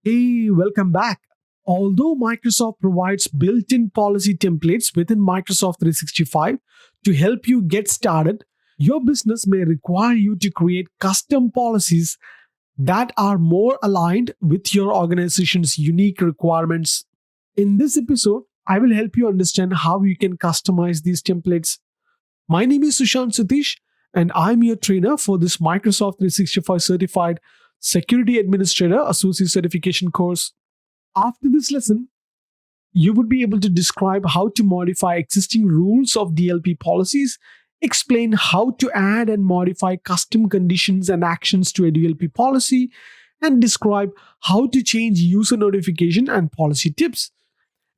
Hey, welcome back. Although Microsoft provides built in policy templates within Microsoft 365 to help you get started, your business may require you to create custom policies that are more aligned with your organization's unique requirements. In this episode, I will help you understand how you can customize these templates. My name is Sushant Satish, and I'm your trainer for this Microsoft 365 certified Security Administrator Associate Certification course. After this lesson, you would be able to describe how to modify existing rules of DLP policies, explain how to add and modify custom conditions and actions to a DLP policy, and describe how to change user notification and policy tips,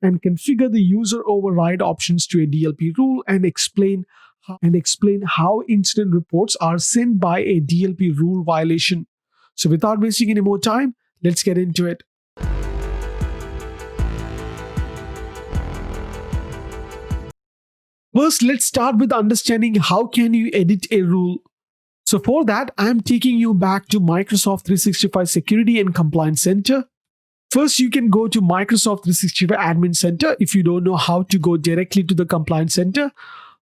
and configure the user override options to a DLP rule, and explain how incident reports are sent by a DLP rule violation. So without wasting any more time, let's get into it. First, let's start with understanding how can you edit a rule. So for that, I'm taking you back to Microsoft 365 Security and Compliance Center. First, you can go to Microsoft 365 Admin Center if you don't know how to go directly to the Compliance Center.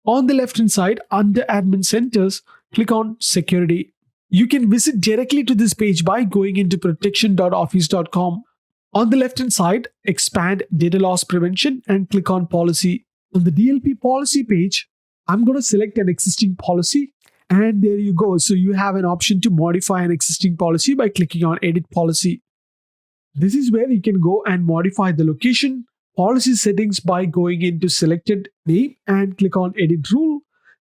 On the left-hand side, under Admin Centers, click on Security. You can visit directly to this page by going into protection.office.com. On the left-hand side, expand Data Loss Prevention and click on Policy. On the DLP policy page, I'm going to select an existing policy, and there you go. So you have an option to modify an existing policy by clicking on Edit Policy. This is where you can go and modify the location, policy settings by going into Selected Name and click on Edit Rule.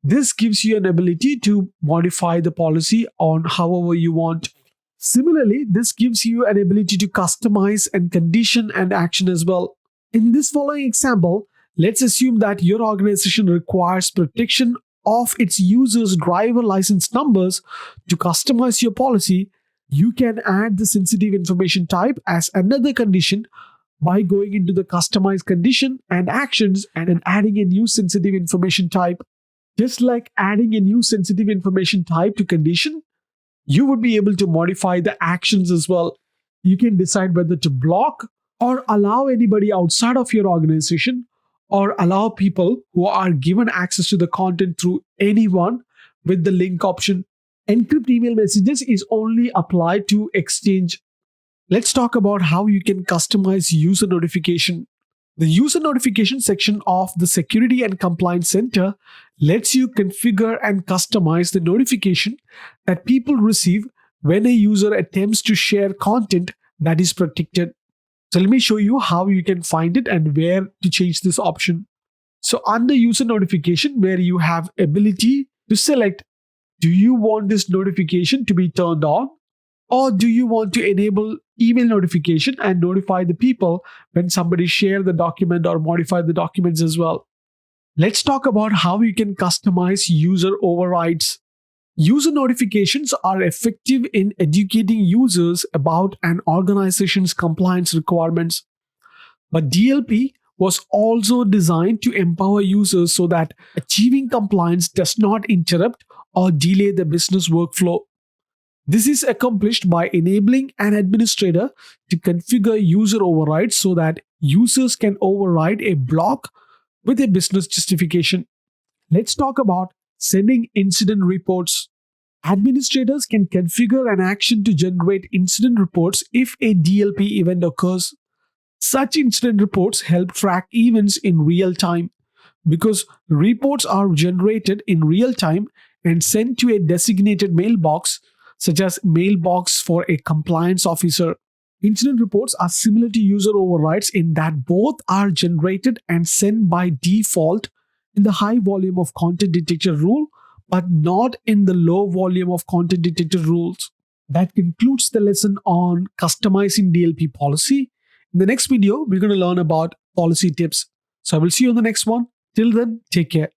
This gives you an ability to modify the policy on however you want. Similarly, this gives you an ability to customize and condition and action as well. In this following example, let's assume that your organization requires protection of its users' driver license numbers. To customize your policy, you can add the sensitive information type as another condition by going into the Customize Condition and Actions and adding a new sensitive information type. Just like adding a new sensitive information type to condition, you would be able to modify the actions as well. You can decide whether to block or allow anybody outside of your organization, or allow people who are given access to the content through anyone with the link option. Encrypt email messages is only applied to Exchange. Let's talk about how you can customize user notification. The user notification section of the Security and Compliance Center lets you configure and customize the notification that people receive when a user attempts to share content that is protected. So let me show you how you can find it and where to change this option. So under user notification, where you have ability to select, do you want this notification to be turned on, or do you want to enable email notification and notify the people when somebody share the document or modify the documents as well? Let's talk about how you can customize user overrides. User notifications are effective in educating users about an organization's compliance requirements. But DLP was also designed to empower users so that achieving compliance does not interrupt or delay the business workflow. This is accomplished by enabling an administrator to configure user overrides so that users can override a block with a business justification. Let's talk about sending incident reports. Administrators can configure an action to generate incident reports if a DLP event occurs. Such incident reports help track events in real time. Because reports are generated in real time and sent to a designated mailbox, such as mailbox for a compliance officer. Incident reports are similar to user overrides in that both are generated and sent by default in the high volume of content detector rule, but not in the low volume of content detector rules. That concludes the lesson on customizing DLP policy. In the next video, we're going to learn about policy tips. So I will see you on the next one. Till then, take care.